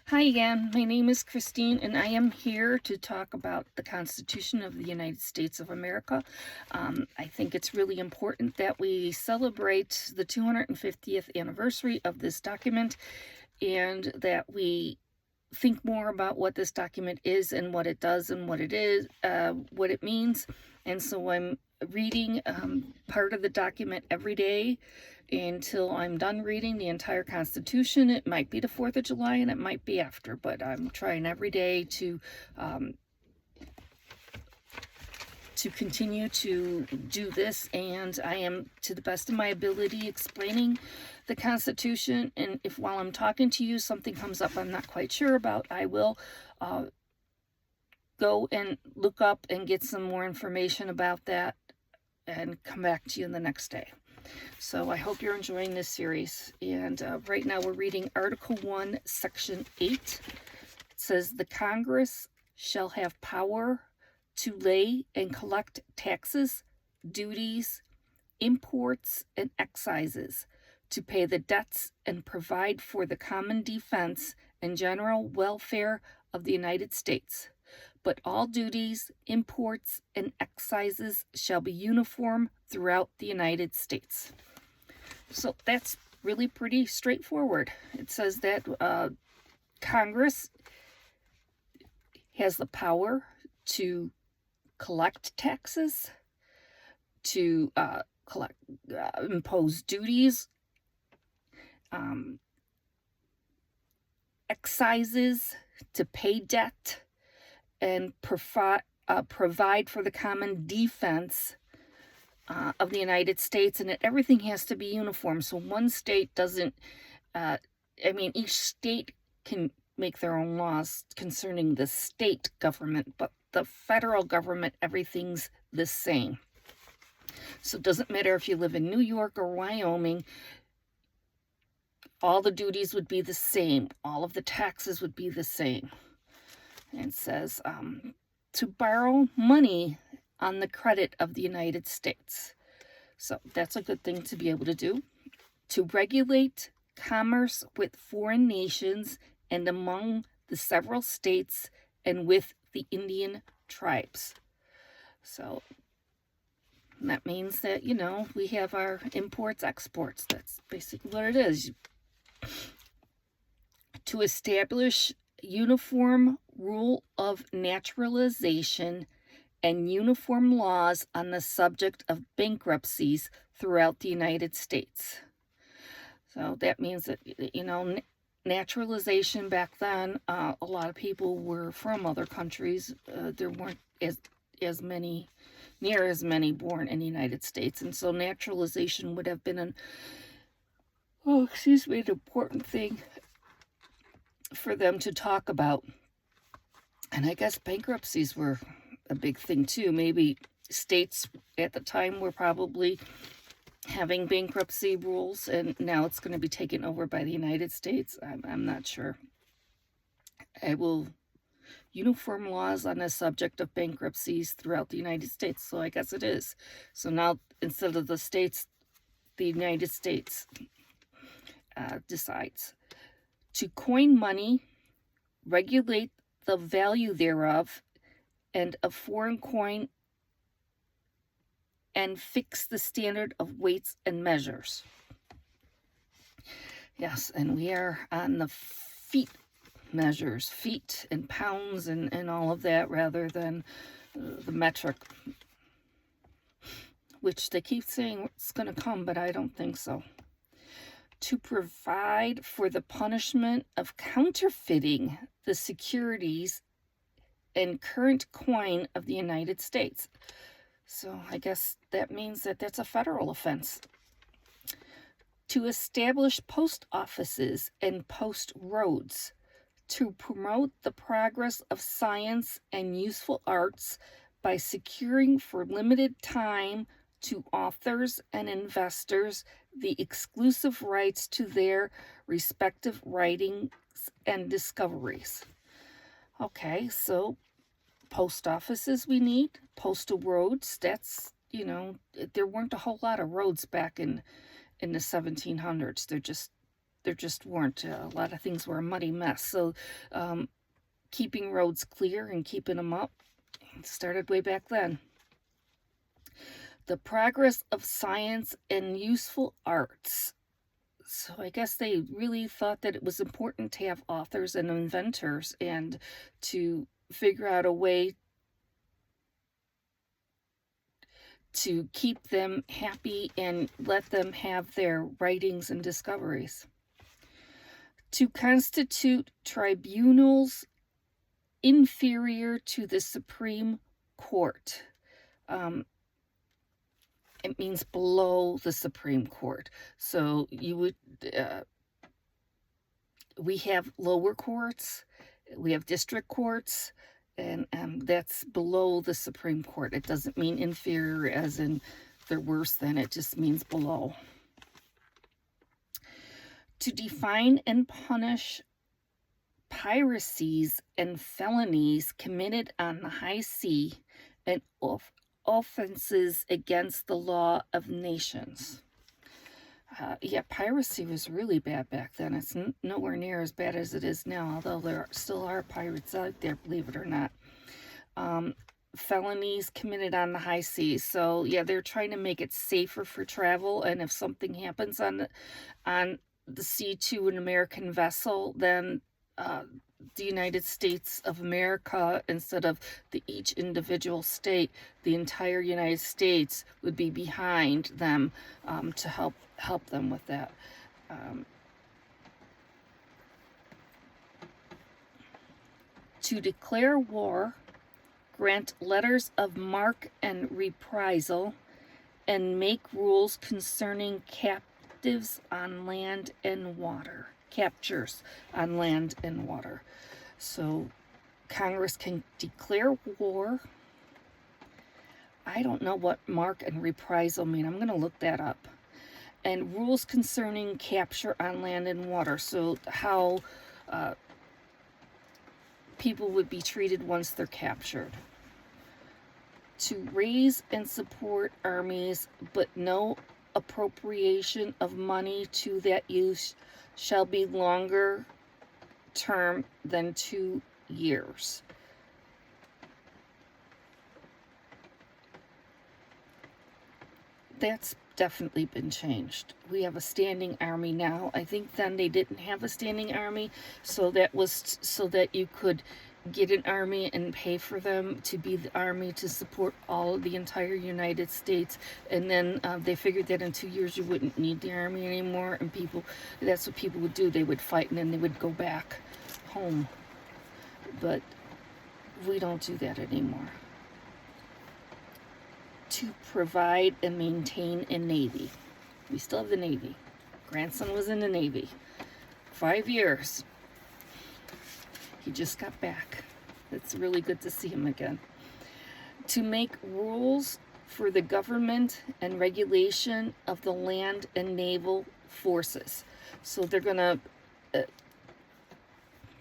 Hi again, my name is Christine, and I am here to talk about the Constitution of the United States of America. I think it's really important that we celebrate the 250th anniversary of this document and that we think more about what this document is and what it does and what it is, what it means. And so I'm reading part of the document every day until I'm done reading the entire Constitution. It might be the 4th of July and it might be after, but I'm trying every day um, to continue to do this, and I am, to the best of my ability, explaining the Constitution. And if while I'm talking to you something comes up I'm not quite sure about, I will go and look up and get some more information about that and come back to you the next day. So I hope you're enjoying this series. And right now we're reading Article 1, Section 8. It says, "The Congress shall have power to lay and collect taxes, duties, imports, and excises, to pay the debts and provide for the common defense and general welfare of the United States. But all duties, imports, and excises shall be uniform throughout the United States." So that's really pretty straightforward. It says that Congress has the power to collect taxes, to impose duties, excises, to pay debt, and provide for the common defense of the United States, and that everything has to be uniform. So one state doesn't, each state can make their own laws concerning the state government, but the federal government, everything's the same. So it doesn't matter if you live in New York or Wyoming, all the duties would be the same. All of the taxes would be the same. And it says to borrow money on the credit of the United States. So that's a good thing to be able to do. To regulate commerce with foreign nations and among the several states and with the Indian tribes. So that means that, we have our imports, exports. That's basically what it is. To establish uniform rule of naturalization and uniform laws on the subject of bankruptcies throughout the United States. So that means that, naturalization back then, a lot of people were from other countries. There weren't near as many born in the United States. And so naturalization would have been an important thing for them to talk about. And I guess bankruptcies were a big thing too. Maybe states at the time were probably having bankruptcy rules, and now it's going to be taken over by the United States. I'm not sure. Uniform laws on the subject of bankruptcies throughout the United States. So I guess it is. So now instead of the states, the United States decides. To coin money, regulate the value thereof, and a foreign coin, and fix the standard of weights and measures. Yes, and we are on the feet measures, feet and pounds and all of that, rather than the metric, which they keep saying it's going to come, but I don't think so. To provide for the punishment of counterfeiting the securities and current coin of the United States. So I guess that means that that's a federal offense. To establish post offices and post roads. To promote the progress of science and useful arts by securing for limited time to authors and investors the exclusive rights to their respective writings and discoveries. Okay, so post offices we need, postal roads, that's, there weren't a whole lot of roads back in the 1700s. There just there just weren't. A lot of things were a muddy mess. So keeping roads clear and keeping them up started way back then. The progress of science and useful arts. So I guess they really thought that it was important to have authors and inventors and to figure out a way to keep them happy and let them have their writings and discoveries. To constitute tribunals inferior to the Supreme Court. It means below the Supreme Court. So you would, we have lower courts, we have district courts, and that's below the Supreme Court. It doesn't mean inferior as in they're worse than, it just means below. To define and punish piracies and felonies committed on the high sea and offenses against the law of nations. Yeah, piracy was really bad back then. It's nowhere near as bad as it is now, although there still are pirates out there, believe it or not. Felonies committed on the high seas. So yeah, they're trying to make it safer for travel, and if something happens on the sea to an American vessel, then the United States of America, instead of each individual state, the entire United States would be behind them to help them with that. To declare war, grant letters of marque and reprisal, and make rules concerning captives on land and water. Captures on land and water. So Congress can declare war. I don't know what marque and reprisal mean. I'm going to look that up. And rules concerning capture on land and water. So how people would be treated once they're captured. To raise and support armies, but no appropriation of money to that use shall be longer term than 2 years. That's definitely been changed. We have a standing army now. I think then they didn't have a standing army, so that was so that you could get an army and pay for them to be the army to support all of the entire United States. And then they figured that in 2 years you wouldn't need the army anymore, and that's what people would do. They would fight and then they would go back home. But we don't do that anymore. To provide and maintain a Navy. We still have the Navy. Grandson was in the Navy. 5 years. He just got back. It's really good to see him again. To make rules for the government and regulation of the land and naval forces. So they're going to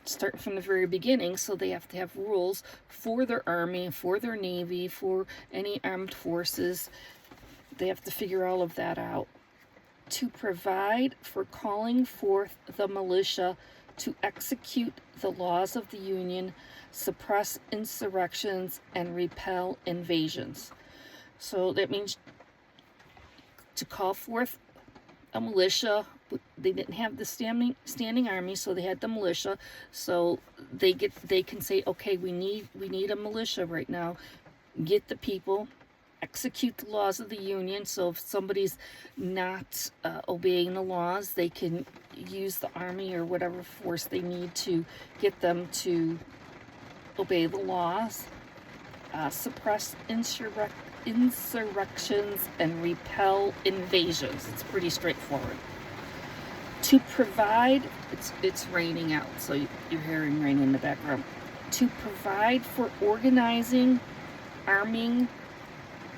start from the very beginning, so they have to have rules for their army, for their navy, for any armed forces. They have to figure all of that out. To provide for calling forth the militia to execute the laws of the Union, suppress insurrections, and repel invasions. So that means to call forth a militia. They didn't have the standing army, so they had the militia. So they can say, okay, we need a militia right now. Get the people, execute the laws of the Union. So if somebody's not obeying the laws, they can use the army or whatever force they need to get them to obey the laws. Suppress insurrections and repel invasions. It's pretty straightforward. To provide, it's raining out, so you're hearing rain in the background. To provide for organizing, arming,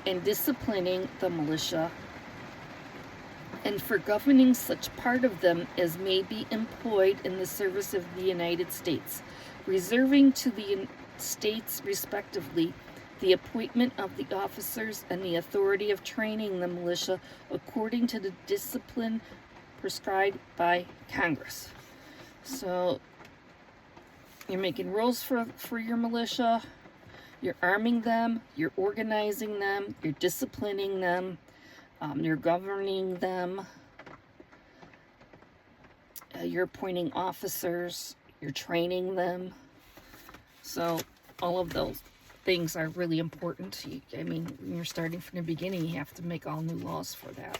and disciplining the militia, and for governing such part of them as may be employed in the service of the United States, reserving to the states respectively the appointment of the officers and the authority of training the militia according to the discipline prescribed by Congress. So you're making rules for your militia, you're arming them, you're organizing them, you're disciplining them, you're governing them, you're appointing officers, you're training them. So all of those things are really important. I mean, when you're starting from the beginning, you have to make all new laws for that.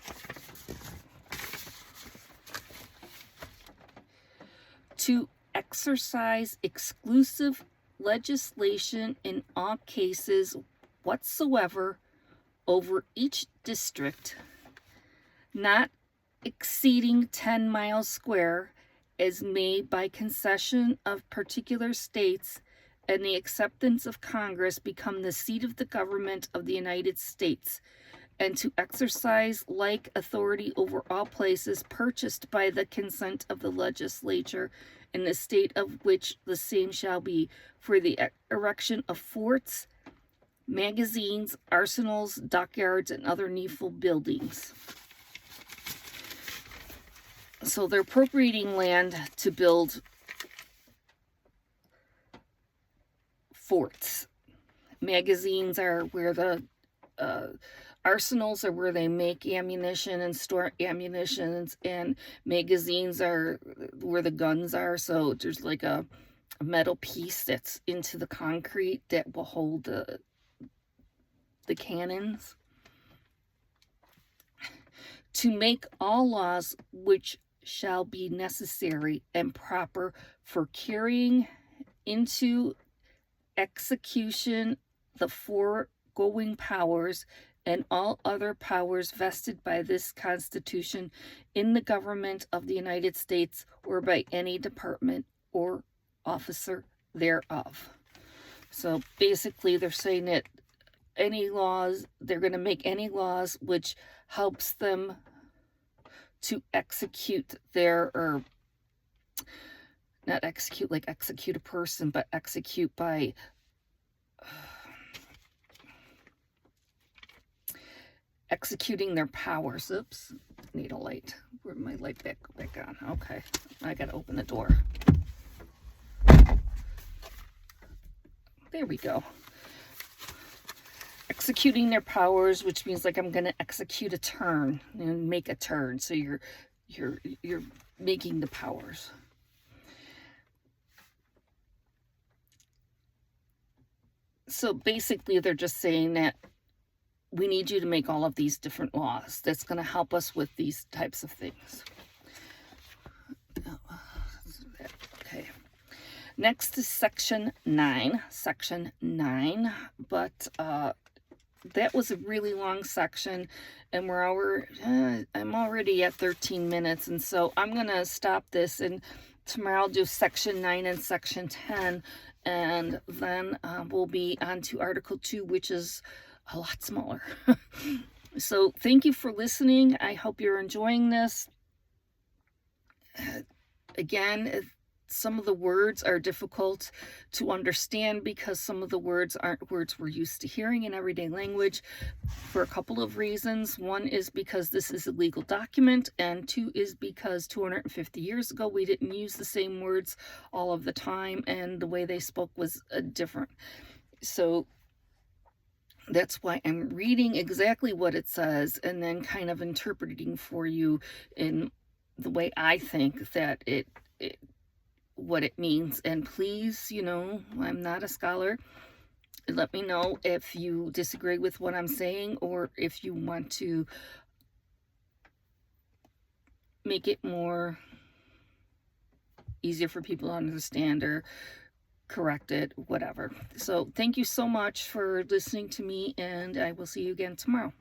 To exercise exclusive legislation in all cases whatsoever over each district not exceeding 10 miles square as made by concession of particular states and the acceptance of Congress become the seat of the government of the United States, and to exercise like authority over all places purchased by the consent of the legislature in the state of which the same shall be, for the erection of forts, magazines, arsenals, dockyards, and other needful buildings. So they're appropriating land to build forts. Magazines are where the arsenals are where they make ammunition and store ammunition, and magazines are where the guns are. So there's like a metal piece that's into the concrete that will hold the cannons. To make all laws which shall be necessary and proper for carrying into execution the foregoing powers and all other powers vested by this Constitution in the government of the United States or by any department or officer thereof. So basically they're saying that any laws, they're going to make any laws which helps them to execute their, or not execute like execute a person, but execute by executing their powers. Oops, need a light. Where'd my light back on? Okay, I gotta open the door. There we go. Executing their powers, which means like I'm gonna execute a turn and make a turn. So you're making the powers. So basically they're just saying that we need you to make all of these different laws. That's going to help us with these types of things. Okay. Next is section 9. Section 9. But that was a really long section. And I'm already at 13 minutes. And so I'm going to stop this. And tomorrow I'll do section 9 and section 10. And then we'll be on to Article 2, which is a lot smaller. So thank you for listening. I hope you're enjoying this. Again, some of the words are difficult to understand because some of the words aren't words we're used to hearing in everyday language for a couple of reasons. One is because this is a legal document, and two is because 250 years ago we didn't use the same words all of the time, and the way they spoke was different. So that's why I'm reading exactly what it says and then kind of interpreting for you in the way I think that what it means. And please, I'm not a scholar. Let me know if you disagree with what I'm saying, or if you want to make it more easier for people to understand, or correct it, whatever. So thank you so much for listening to me, and I will see you again tomorrow.